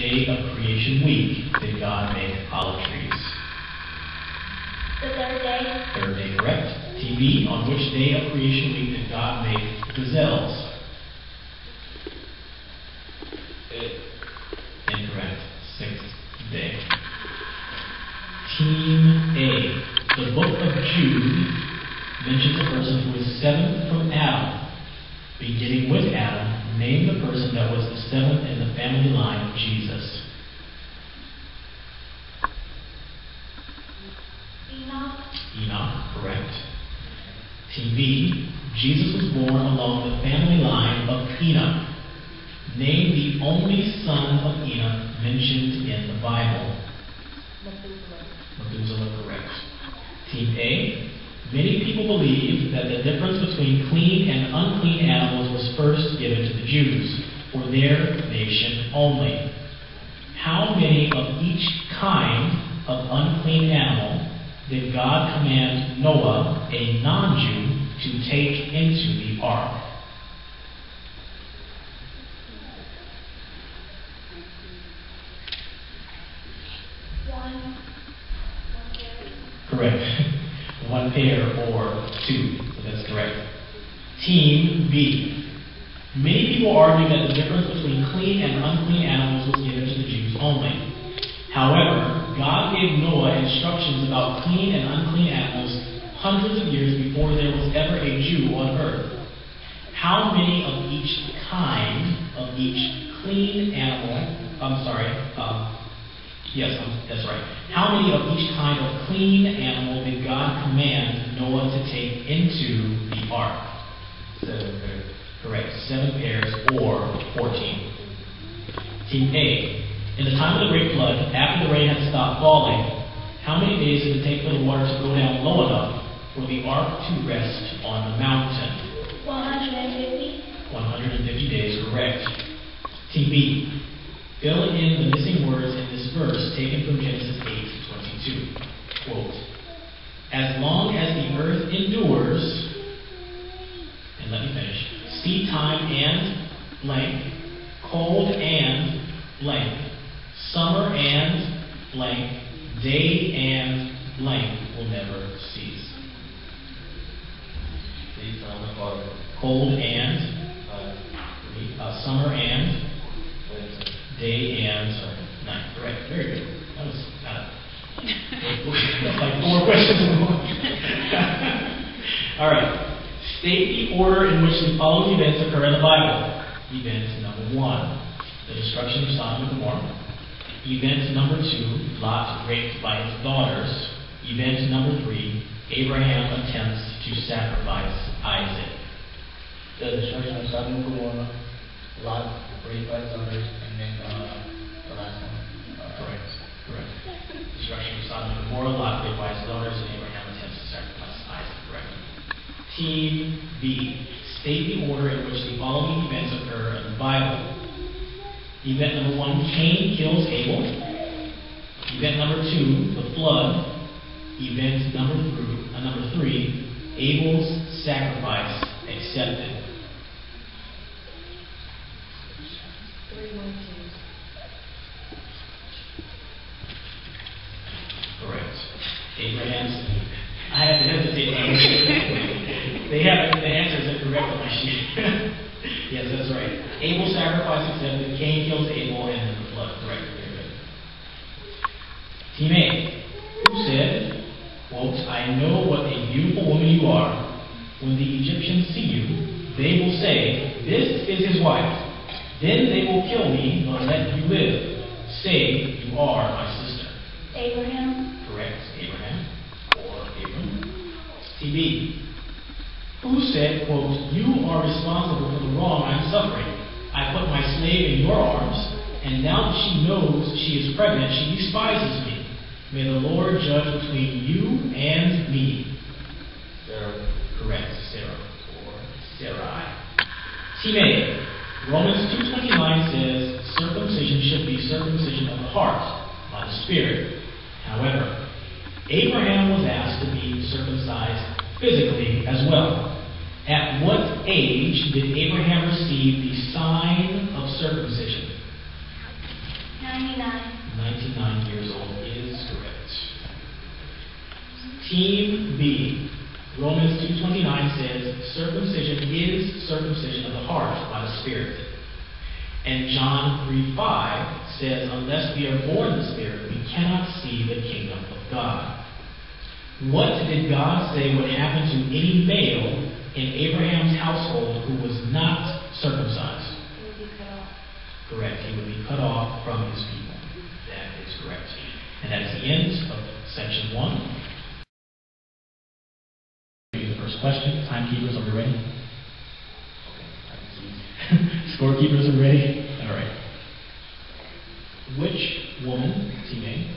day of creation week did God make olive trees? The third day. Third day, correct. TB, on which day of creation week did God make gazelles? Incorrect. Sixth day. Team A. The book of Jude mentions a person who is seventh from Adam. Beginning with Adam, name the person that was the seventh in the family line of Jesus. Enoch, correct. Team B. Jesus was born along the family line of Enoch. Name the only son of Enoch mentioned in the Bible. Methuselah, correct. Team A. Many people believe that the difference between clean and unclean animals was first given to the Jews, for their nation only. How many of each kind of unclean animal did God command Noah, a non-Jew, to take into the ark? One. Correct. One pair or two. So that's correct. Team B. Many people argue that the difference between clean and unclean animals was given to the Jews only. However, God gave Noah instructions about clean and unclean animals hundreds of years before there was ever a Jew on earth. How many of each kind of each clean animal, that's right. How many of each kind of clean animal did God command Noah to take into the ark? 7 pairs. Correct. 7 pairs or 14. Team A. In the time of the great flood, after the rain had stopped falling, how many days did it take for the water to go down low enough for the ark to rest on the mountain? 150. 150 days, correct. Team B. Fill in the missing words in this verse taken from Genesis 8:22. Quote, as long as the earth endures, and let me finish, seed time and blank, cold and blank, summer and blank, day and blank will never cease. Cold and summer and day and night. Correct. Very good. That was like 4 questions in one. All right. State the order in which the following events occur in the Bible. Event number 1, the destruction of Sodom and Gomorrah. Event number 2, Lot raped by his daughters. Event number 3, Abraham attempts to sacrifice Isaac. The destruction of Sodom and Gomorrah, Lot raped by his daughters, and then the last one. Correct. Destruction of Sodom and Gomorrah, Lot raped by his daughters, and Abraham attempts to sacrifice Isaac. Correct. Team B. State the order in which the following events occur in the Bible. Event number 1, Cain kills Abel. Event number 2, the flood. Event number 3, Abel's sacrifice accepted. 3:12. Correct. Abraham's. I had to hesitate. They have the answers incorrect on my sheet. Yes, that's right. Abel's sacrifice accepted. Cain kills Abel, and then the flood. Correct. Very good. Team A. Who said, quote, I know what a beautiful woman you are. When the Egyptians see you, they will say, this is his wife. Then they will kill me, but let you live. Say, you are my sister. Abraham. Correct. Abraham. Or Abram. TB. Who said, quote, you are responsible for the wrong I'm suffering. I put my slave in your arms, and now that she knows she is pregnant, she despises me. May the Lord judge between you and me. Sarah. Correct. Sarah. Or Sarai. Team A. Romans 2:29 says, circumcision should be circumcision of the heart, not the spirit. However, Abraham was asked to be circumcised physically as well. At what age did Abraham receive the sign of circumcision? 9 Romans 2:29 says, circumcision is circumcision of the heart by the Spirit. And John 3:5 says, unless we are born of the Spirit, we cannot see the kingdom of God. What did God say would happen to any male in Abraham's household who was not circumcised? He would be cut off. Correct. He would be cut off from his people. That is correct. And that is the end of section 1. The first question. Timekeepers, are we ready? Okay. I can see. Scorekeepers are ready? All right. Which woman, teammate,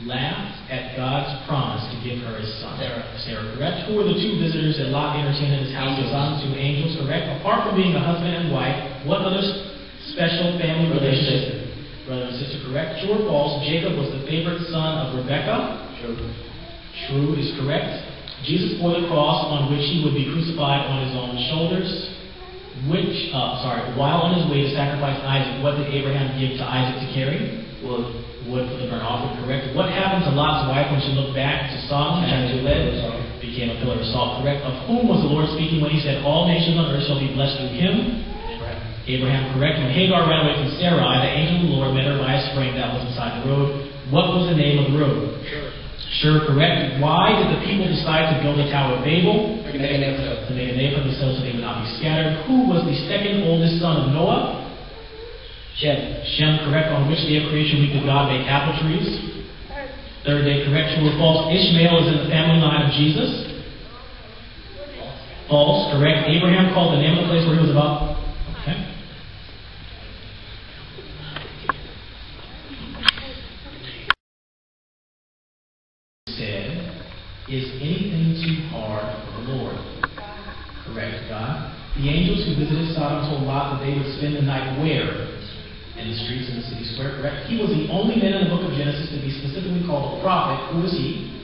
laughed at God's promise to give her a son? Sarah, correct. Who were the two visitors that Lot entertained in his house? The sons, two angels, correct. Apart from being a husband and wife, what other special family relationship? Brother and sister, correct. True or false? Jacob was the favorite son of Rebekah? True. True is correct. Jesus bore the cross on which he would be crucified on his own shoulders. While on his way to sacrifice Isaac, what did Abraham give to Isaac to carry? Wood for the burnt offering, correct. What happened to Lot's wife when she looked back to Sodom and she became a pillar of salt, correct. Of whom was the Lord speaking when he said, all nations on earth shall be blessed through him? Abraham, correct. When Hagar ran away from Sarai, the angel of the Lord met her by a spring that was beside the road. What was the name of the road? Sure, correct. Why did the people decide to build the Tower of Babel? To make a name for themselves so they would not be scattered. Who was the second oldest son of Noah? Shem, correct. On which day of creation week did God make apple trees? Third day, correct. True or false? Ishmael is in the family line of Jesus? False, correct. Abraham called the name of the place where he was about. Okay. Is anything too hard for the Lord? Correct, God. The angels who visited Sodom told Lot that they would spend the night where? In the streets of the city square, correct. He was the only man in the book of Genesis to be specifically called a prophet. Who was he?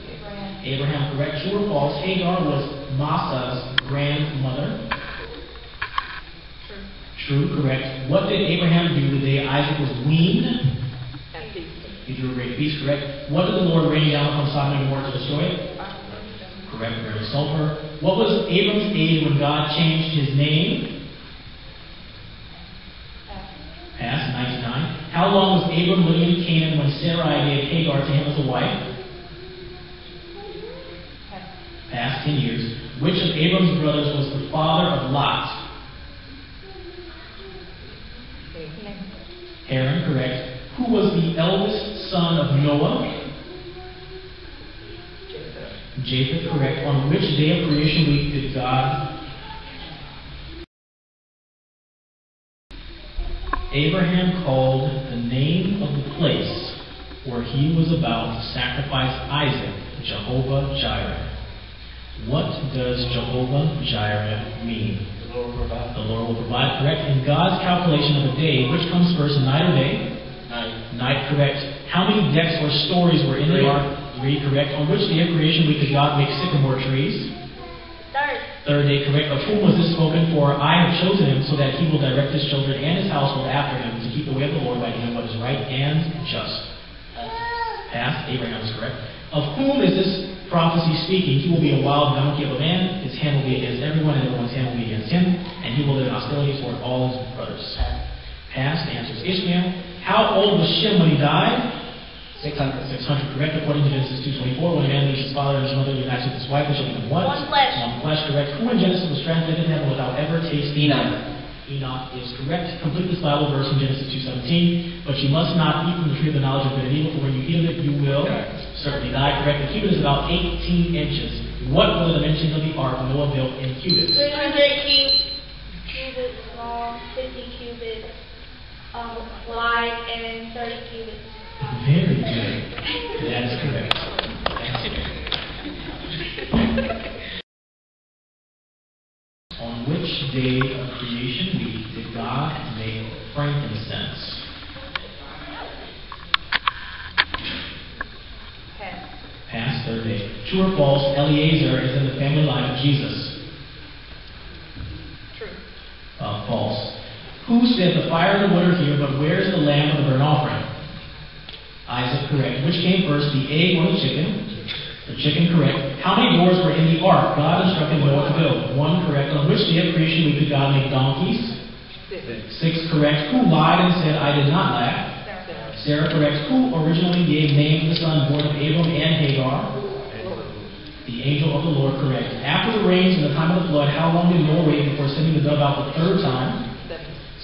Abraham, correct. True or false? Hagar was Masa's grandmother. True, correct. What did Abraham do the day Isaac was weaned? He drew a great feast, correct. What did the Lord rain down from Sodom and Gomorrah to destroy it? Correct, burning sulfur. What was Abram's age when God changed his name? Past, 99. How long was Abram living in Canaan when Sarai gave Hagar to him as a wife? Past, 10 years. Which of Abram's brothers was the father of Lot? Haran, correct. Who was the eldest son of Noah? Japheth, correct. On which day of creation week did God? Abraham called the name of the place where he was about to sacrifice Isaac, Jehovah Jireh. What does Jehovah Jireh mean? The Lord will provide. The Lord will provide, correct. In God's calculation of a day, which comes first, night or day? Night, correct. How many decks or stories were in the ark? 3, correct. On which day of creation week did God make sycamore trees? Third day, correct. Of whom was this spoken? For I have chosen him so that he will direct his children and his household after him to keep the way of the Lord by doing what is right and just. Past, Abraham is correct. Of whom is this prophecy speaking? He will be a wild donkey of a man. His hand will be against everyone, and everyone's hand will be against him. And he will live in hostility toward all his brothers. Past, answers Ishmael. How old was Shem when he died? 600, correct. According to Genesis 2:24, when a man leaves his father and his mother and unites with his wife, they shall become what? One flesh. One flesh, correct. Who in Genesis was translated in heaven without ever tasting? Enoch is correct. Complete this Bible verse from Genesis 2:17. But you must not eat from the tree of the knowledge of good and evil, for when you eat of it, you will certainly die. Correct. The cubit is about 18 inches. What were the dimensions of the ark Noah built in cubits? 300 cubits long, 50 cubits wide, and 30 cubits. Very good. That is correct. On which day of creation week did God make frankincense? Past, third day. True or false? Eliezer is in the family line of Jesus. True. False. Who said the fire and the wood are here, but where's the lamb of the burnt offering? Isaac, correct. Which came first, the egg or the chicken? The chicken, correct. How many doors were in the ark? God instructed Noah to build. 1, correct. On which day of creation week did God make donkeys? 6, correct. Who lied and said, I did not laugh? Sarah, correct. Who originally gave name to the son born of Abram and Hagar? The angel of the Lord, correct. After the rains and the time of the flood, how long did Noah wait before sending the dove out the 3rd time?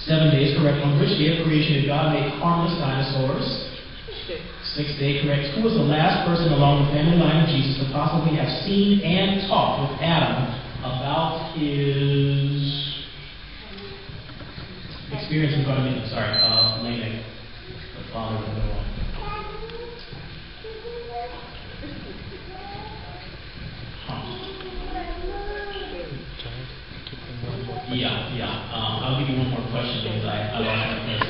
7 days, correct. On which day of creation did God make harmless dinosaurs? 6th day, correct. Who was the last person along the family line of Jesus to possibly have seen and talked with Adam about his experience in front of him? Sorry, Lamech, the father of Noah. I'll give you one more question because I lost my place.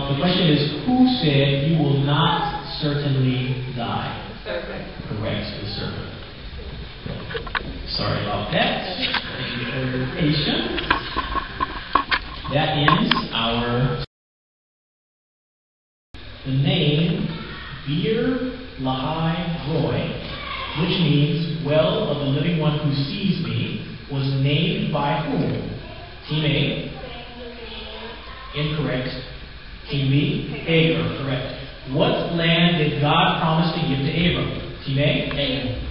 The question is, who said you will not certainly die? Serpent. Correct, the serpent. Sorry about that. Thank you for your patience. That ends our... The name Bir Lahai Roy, which means well of the living one who sees me, was named by whom? Team A? Incorrect. Team B? Hagar, correct. What land did God promise to give to Abram? Team A?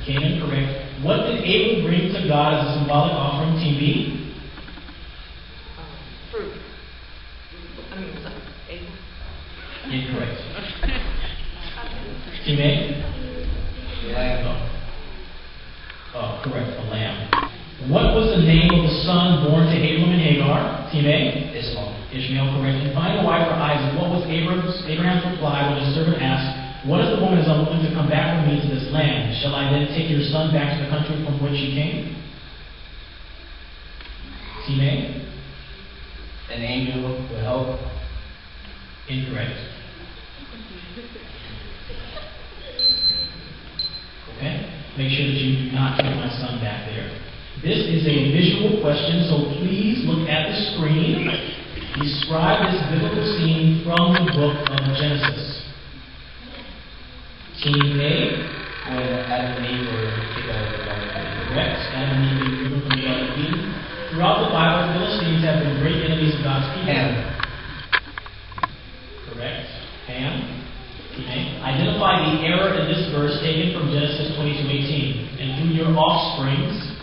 Canaan, correct. What did Abel bring to God as a symbolic offering? Team B? Fruit. Incorrect. Team A? Lamb. Oh, correct, a lamb. What was the name of the son born to Abram and Hagar? Team A? Ishmael, correct. And find a wife for Isaac. What was Abraham's reply when his servant asked, what if the woman is unwilling to come back with me to this land? Shall I then take your son back to the country from which he came? Team A? An angel will help. Incorrect. Okay? Make sure that you do not take my son back there. This is a visual question, so please look at the screen. Describe this biblical scene from the book of Genesis. Team A? When Adam and Eve were kicked out of the garden. Correct. Adam and Eve were driven from the Garden of Eden. Throughout the Bible, Philistines have been great enemies of God's people. Ham. Correct. Ham? Team A. Identify the error in this verse taken from Genesis 22:18. And through your offsprings,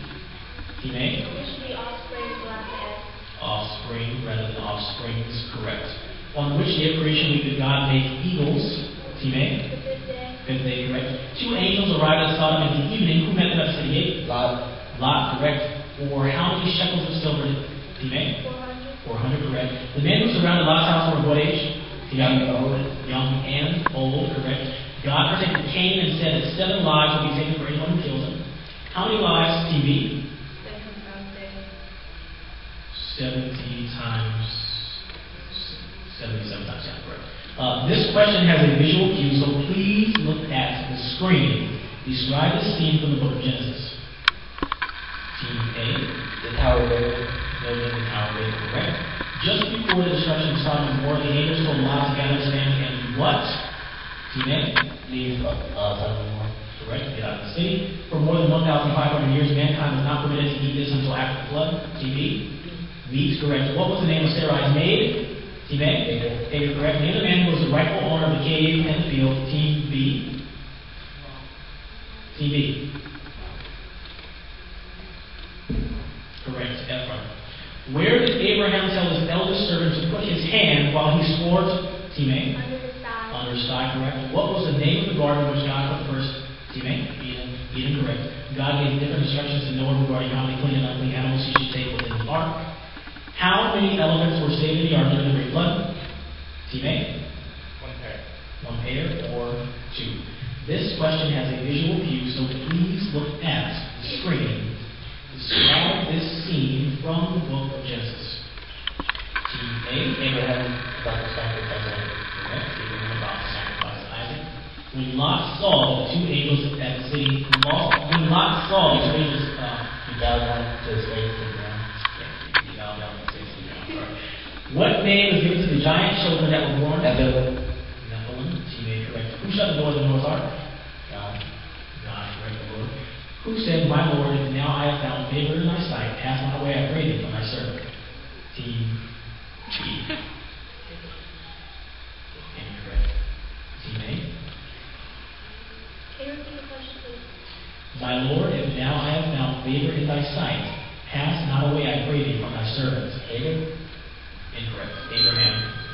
Team A? It should be offspring black head. Offspring rather than offsprings, correct. On which day of creation week did God make eagles? Team A? The 5th day. 5th day, correct. 2 angels arrived at Sodom in the evening. Who met them at city gate? Lot. Lot, correct. For how many shekels of silver? Team A? 400, correct. The men who surrounded Lot's house were of what age? Young and old. Young and old, correct. God protected Cain and said that 7 lives will be taken for anyone who kills him. How many lives? Team B? 77 times, yeah, correct. This question has a visual cue, so please look at the screen. Describe the scene from the book of Genesis. Team A? The Tower of Babel. Building the Tower of Babel, correct. Just before the destruction of Sodom and Gomorrah, the angels told Lot to gather his family and what? Team A? Leave Sodom and Gomorrah. Correct, get out of the city. For more than 1,500 years, mankind was not permitted to eat this until after the flood. Team B? Meats, correct. What was the name of Sarai's maid? Team A? Hagar, correct. Name the man who was the rightful owner of the cave and the field. Team B? Team B? Correct, Ephron. Where did Abraham tell his eldest servant to put his hand while he swore to Team A? Under the sky. Under his thigh, correct. What was the name of the garden which God put first? Team A? Eden, correct. God gave different instructions to Noah regarding how many clean and unclean animals he should take within the ark. How many elements were saved in the ark during the great flood? Team A? 1 pair. 1 pair or 2. This question has a visual cue, so please look at the screen. Describe this scene from the book of Genesis. Team A? Abraham about to sacrifice Isaac. Correct. Abraham about to sacrifice Isaac. When Lot saw the 2 angels at the city, he bowed down to his face to the ground. What name was given to the giant children that were born? Nephilim. Nephilim. Team A, correct. Who shut the door of the Noah's Ark? God. God, correct. Who said, My Lord, if now I have found favor in thy sight, pass not away, I pray thee, from thy servant? Team B. Incorrect. Team A. Can you repeat the question, please? My Lord, if now I have found favor in thy sight, pass not away, I pray thee, from thy servant. David? Incorrect. Abraham.